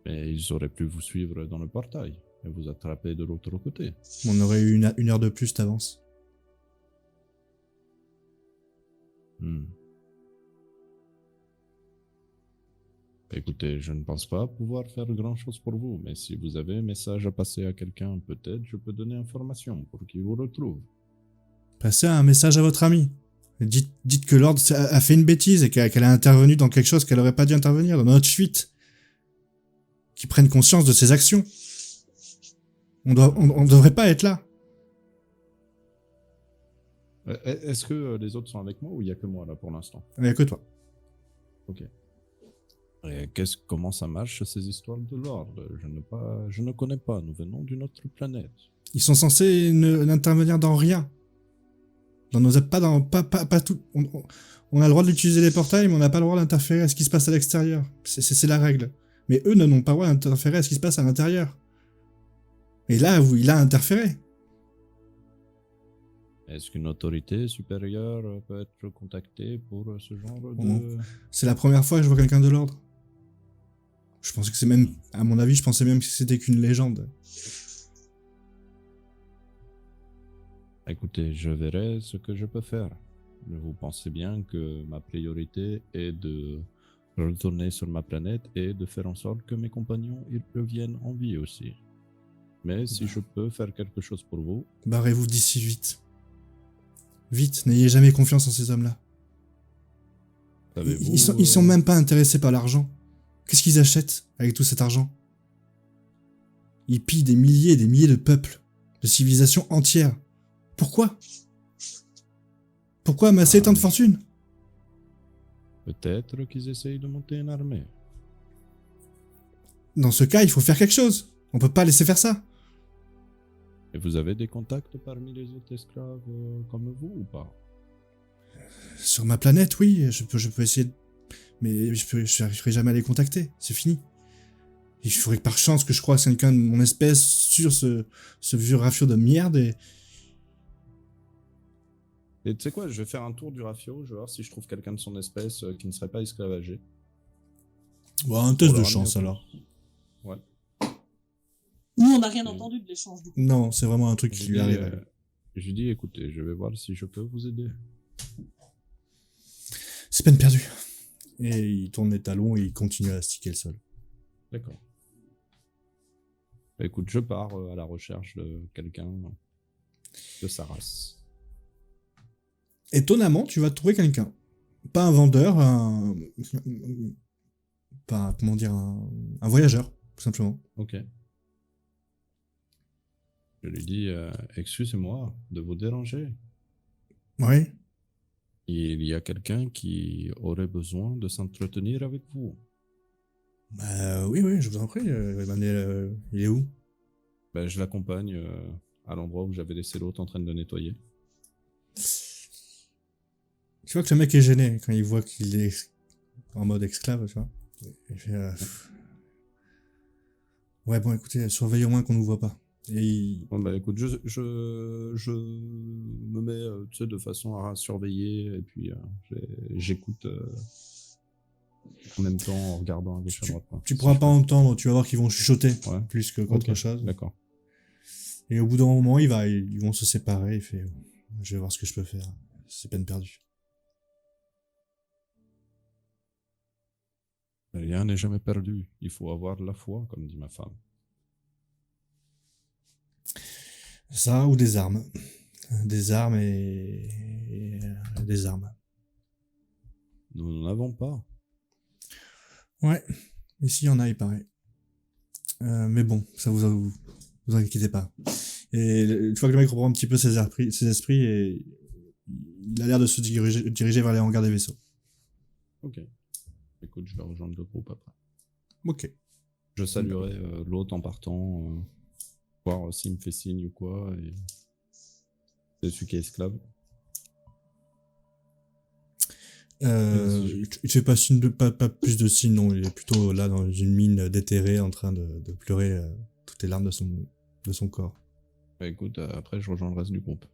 Mais ils auraient pu vous suivre dans le portail et vous attraper de l'autre côté. On aurait eu une heure de plus d'avance. Écoutez, je ne pense pas pouvoir faire grand-chose pour vous, mais si vous avez un message à passer à quelqu'un, peut-être je peux donner information pour qu'il vous retrouve. Passez un message à votre ami. Dites que Lord a fait une bêtise et qu'elle a intervenu dans quelque chose qu'elle aurait pas dû intervenir, dans notre fuite. Qu'ils prennent conscience de ses actions. On devrait pas être là. Est-ce que les autres sont avec moi ou il n'y a que moi là pour l'instant? Il n'y a que toi. Ok. Et comment ça marche ces histoires de Lord? Je ne connais pas, nous venons d'une autre planète. Ils sont censés n'intervenir dans rien. Dans nos pas tout. On a le droit d'utiliser les portails, mais on n'a pas le droit d'interférer à ce qui se passe à l'extérieur. C'est la règle. Mais eux n'ont pas le droit d'interférer à ce qui se passe à l'intérieur. Et là, il a interféré. Est-ce qu'une autorité supérieure peut être contactée pour ce genre de... Bon. C'est la première fois que je vois quelqu'un de l'ordre. Je pensais que c'est même... À mon avis, je pensais même que c'était qu'une légende. Écoutez, je verrai ce que je peux faire. Vous pensez bien que ma priorité est de retourner sur ma planète et de faire en sorte que mes compagnons ils reviennent en vie aussi. Mais si je peux faire quelque chose pour vous... Barrez-vous d'ici vite. Vite, n'ayez jamais confiance en ces hommes-là. Ils sont même pas intéressés par l'argent. Qu'est-ce qu'ils achètent avec tout cet argent? Ils pillent des milliers et des milliers de peuples, de civilisations entières. Pourquoi? Pourquoi amasser tant de fortune? Peut-être qu'ils essayent de monter une armée. Dans ce cas, il faut faire quelque chose. On peut pas laisser faire ça. Et vous avez des contacts parmi les autres esclaves comme vous ou pas? Sur ma planète, oui, je peux essayer. Mais je n'arriverai jamais à les contacter. C'est fini. Il faudrait que par chance que je croise quelqu'un de mon espèce sur ce vieux rafio de merde Et tu sais quoi, je vais faire un tour du rafio, je vais voir si je trouve quelqu'un de son espèce qui ne serait pas esclavagé. Bon, un test de chance alors. Ouais. Nous, on n'a rien entendu de l'échange du coup. Non, c'est vraiment un truc qui lui arrive. Je lui dis, écoutez, je vais voir si je peux vous aider. C'est peine perdue. Et il tourne les talons et il continue à astiquer le sol. D'accord. Bah, écoute, je pars à la recherche de quelqu'un de sa race. Étonnamment, tu vas trouver quelqu'un. Pas un vendeur, comment dire, un voyageur, tout simplement. Ok. Je lui dis, excusez-moi de vous déranger. Oui. Il y a quelqu'un qui aurait besoin de s'entretenir avec vous. Oui, je vous en prie. Il est où? Ben, je l'accompagne à l'endroit où j'avais laissé l'autre en train de nettoyer. Tu vois que le mec est gêné quand il voit qu'il est en mode esclave, tu vois. Il fait, ouais, bon, écoutez, surveillez au moins qu'on nous voit pas. Et Bon, bah écoute, je me mets tu sais, de façon à surveiller et puis j'écoute en même temps en regardant à gauche à droite. Tu pourras pas entendre, tu vas voir qu'ils vont chuchoter plus qu'autre chose. D'accord. Et au bout d'un moment, ils vont se séparer. Il fait, je vais voir ce que je peux faire. C'est peine perdue. Rien n'est jamais perdu. Il faut avoir de la foi, comme dit ma femme. Ça ou des armes. Des armes et des armes. Nous n'en avons pas. Ouais, ici il y en a, il paraît. Mais bon, ça vous inquiétez pas. Et tu vois que le mec reprend un petit peu ses esprits et il a l'air de se diriger vers les hangars des vaisseaux. Ok. Écoute, je vais rejoindre le groupe après. Ok. Je saluerai l'autre en partant, voir s'il me fait signe ou quoi. Et... c'est celui qui est esclave. Il te fait pas plus de signes, non. Il est plutôt là dans une mine déterrée en train de pleurer toutes les larmes de son corps. Bah, écoute, après je rejoins le reste du groupe.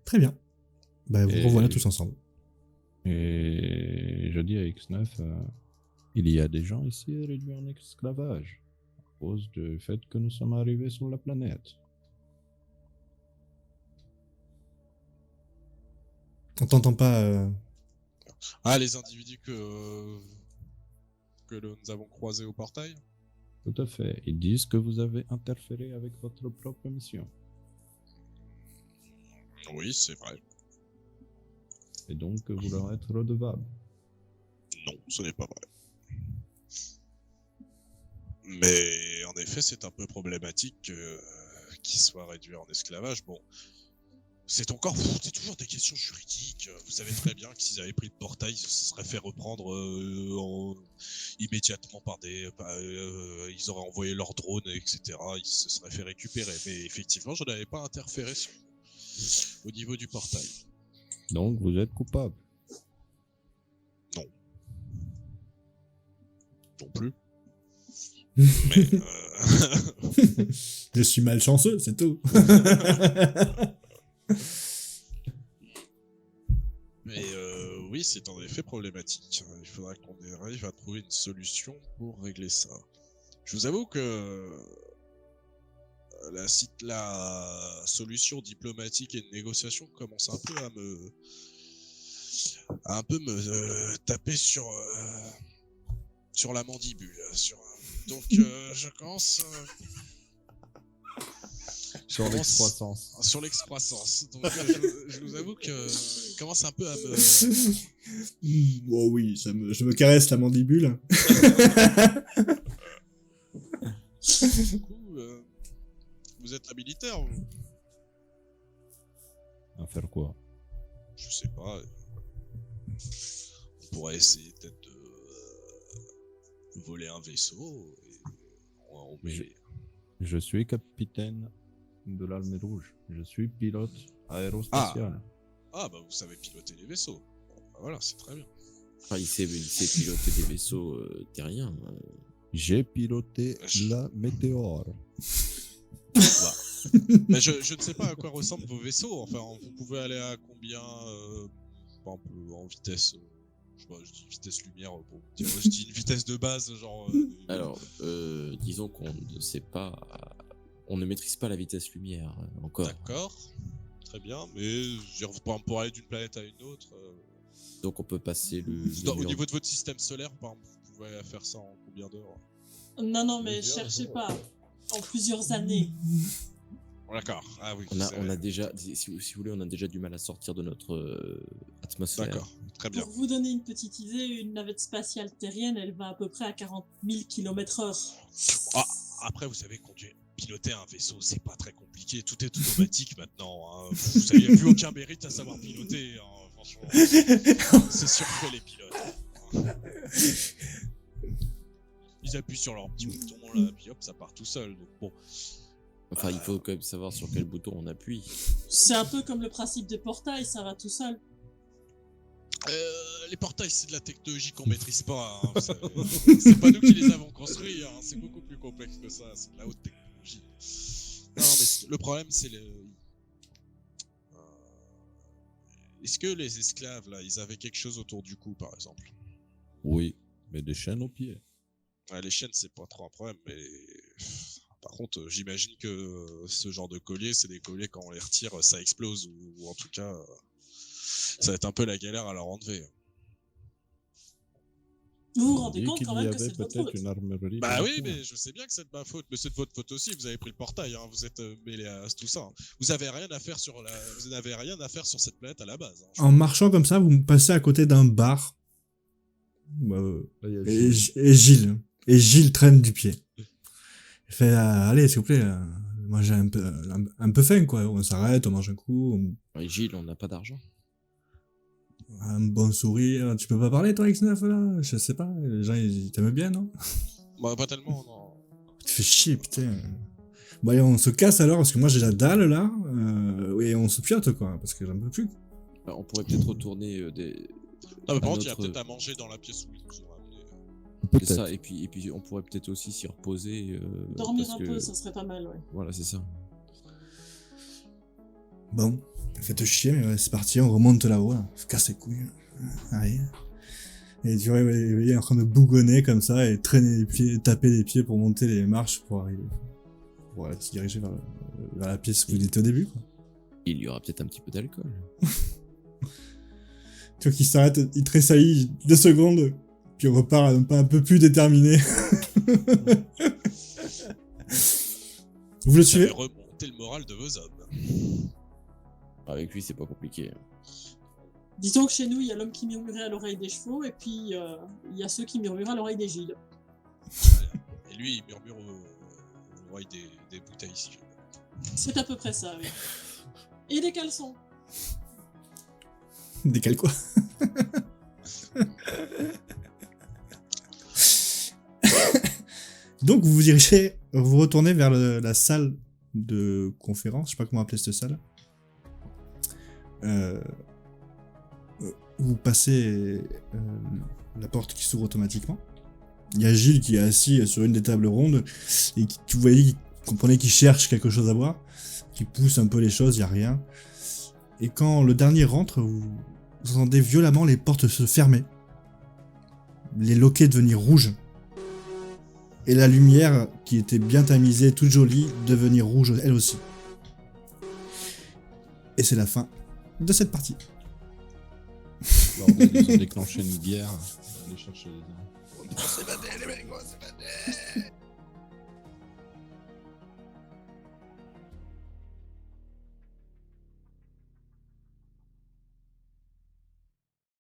Très bien. Bah, vous revoilà tous ensemble. Et je dis à X9, il y a des gens ici réduits en esclavage à cause du fait que nous sommes arrivés sur la planète. On t'entend pas. Ah, les individus que que nous avons croisés au portail? Tout à fait. Ils disent que vous avez interféré avec votre propre mission. Oui, c'est vrai. Et donc que vous leur êtes redevable. Non, ce n'est pas vrai. Mais en effet, c'est un peu problématique qu'ils soient réduits en esclavage. Bon, c'est toujours des questions juridiques. Vous savez très bien que s'ils avaient pris le portail, ils se seraient fait reprendre immédiatement ils auraient envoyé leur drone, etc. Ils se seraient fait récupérer. Mais effectivement, je n'avais pas interféré au niveau du portail. Donc vous êtes coupable. Non plus. Mais Je suis malchanceux, c'est tout. Mais oui, c'est en effet problématique. Il faudra qu'on arrive à trouver une solution pour régler ça. Je vous avoue que la solution diplomatique et de négociation commence un peu à me taper sur la mandibule. Donc je commence Sur l'excroissance. sur l'excroissance. Donc je vous avoue que il commence un peu à me... Oh oui, je me caresse la mandibule. Du coup, vous êtes un militaire, vous? À faire quoi? Je sais pas. On pourrait essayer peut-être de voler un vaisseau et on met... Je suis capitaine de l'Armée Rouge. Je suis pilote aérospatial. Ah bah vous savez piloter les vaisseaux. Bon, bah voilà, c'est très bien. Enfin, il sait piloter des vaisseaux terriens. J'ai piloté la Météore. Mais je ne sais pas à quoi ressemblent vos vaisseaux. Enfin, vous pouvez aller à combien en vitesse je sais pas, je dis vitesse lumière pour dire, je dis une vitesse de base genre Alors, disons qu'on ne sait pas... On ne maîtrise pas la vitesse lumière encore. D'accord. Très bien, mais je veux dire, pour aller d'une planète à une autre Donc on peut passer au niveau de votre système solaire, par exemple, vous pouvez faire ça en combien d'heures? Non, mais cherchez pas. En plusieurs années. D'accord. Ah oui. On a déjà, si vous voulez, on a déjà du mal à sortir de notre atmosphère. D'accord, très bien. Pour vous donner une petite idée, une navette spatiale terrienne, elle va à peu près à 40 000 km/h. Ah, après, vous savez, piloter un vaisseau, c'est pas très compliqué. Tout est automatique maintenant. Hein. Vous savez, il n'y a plus aucun mérite à savoir piloter. Hein, franchement, c'est surfait les pilotes. Ils appuient sur leur petit bouton là, puis hop, ça part tout seul. Donc bon. Enfin, il faut quand même savoir sur quel bouton on appuie. C'est un peu comme le principe des portails, ça va tout seul. Les portails, c'est de la technologie qu'on maîtrise pas. Hein, c'est pas nous qui les avons construits. Hein, c'est beaucoup plus complexe que ça. C'est de la haute technologie. Non, mais le problème, c'est est-ce que les esclaves, là, ils avaient quelque chose autour du cou, par exemple? Oui, mais des chaînes aux pieds. Ouais, les chaînes, c'est pas trop un problème, mais... Par contre, j'imagine que ce genre de collier, c'est des colliers, quand on les retire, ça explose, ou en tout cas, ça va être un peu la galère à leur enlever. Vous vous On rendez dit compte qu'il quand y même que avait c'est de votre peut-être faute. une armurerie. Bah dans oui, le coin. mais je sais bien que c'est de ma faute, mais c'est de votre faute aussi, vous avez pris le portail, hein, vous êtes mêlé à tout ça. Hein. Vous n'avez rien à faire sur cette planète à la base. Hein, En marchant comme ça, vous me passez à côté d'un bar. Là, il y a Et, Gilles. et Gilles. Et Gilles traîne du pied. Il fait, allez, s'il vous plaît, moi j'ai un peu faim, quoi. On s'arrête, on mange un coup, Et Gilles, on n'a pas d'argent. un bon sourire. Tu peux pas parler, toi, X9, là? Je sais pas, les gens, ils t'aiment bien, non? Bah, pas tellement, non. Tu fais chier, putain. Bon, allez, on se casse alors, parce que moi j'ai la dalle, là, et on se piote, quoi, parce que j'en peux plus. Alors, on pourrait peut-être retourner des... Non, mais par à contre, il y a notre- peut-être à manger dans la pièce où ils nous ont amenés. C'est Peut-être. ça, et puis on pourrait peut-être aussi s'y reposer. Dormir parce un que- peu, ça serait pas mal, ouais. Voilà, c'est ça. Bon, faites chier, mais ouais, c'est parti, on remonte là-haut, là. Se casse les couilles. Allez. Et tu vois, il est en train de bougonner comme ça, et traîner les pieds, taper les pieds pour monter les marches pour arriver. Pour se diriger vers la pièce où il était au début, quoi. Il y aura peut-être un petit peu d'alcool. Tu vois qu'il s'arrête, il tressaillit 2 secondes, Puis on repart un peu plus déterminé. Vous le Vous avez suivez? remonté le moral de vos hommes. Avec lui, c'est pas compliqué. Disons que chez nous, il y a l'homme qui murmurait à l'oreille des chevaux, et puis il y a ceux qui murmurent à l'oreille des Gilles. Et lui, il murmure aux oreilles des bouteilles, si je veux. C'est à peu près ça, oui. Et des caleçons. Décale quoi? Donc vous vous retournez vers la salle de conférence, je sais pas comment appeler cette salle. Vous passez la porte qui s'ouvre automatiquement. Il y a Gilles qui est assis sur une des tables rondes et vous voyez, comprenez qu'il cherche quelque chose à boire, qui pousse un peu les choses, il y a rien. Et quand le dernier rentre, vous entendez violemment les portes se fermer, les loquets devenir rouges, et la lumière, qui était bien tamisée, toute jolie, devenir rouge elle aussi. Et c'est la fin de cette partie. Bordel, ils ont déclenché une guerre. Aller chercher les armes. On s'est battu, les mecs, on s'est battu.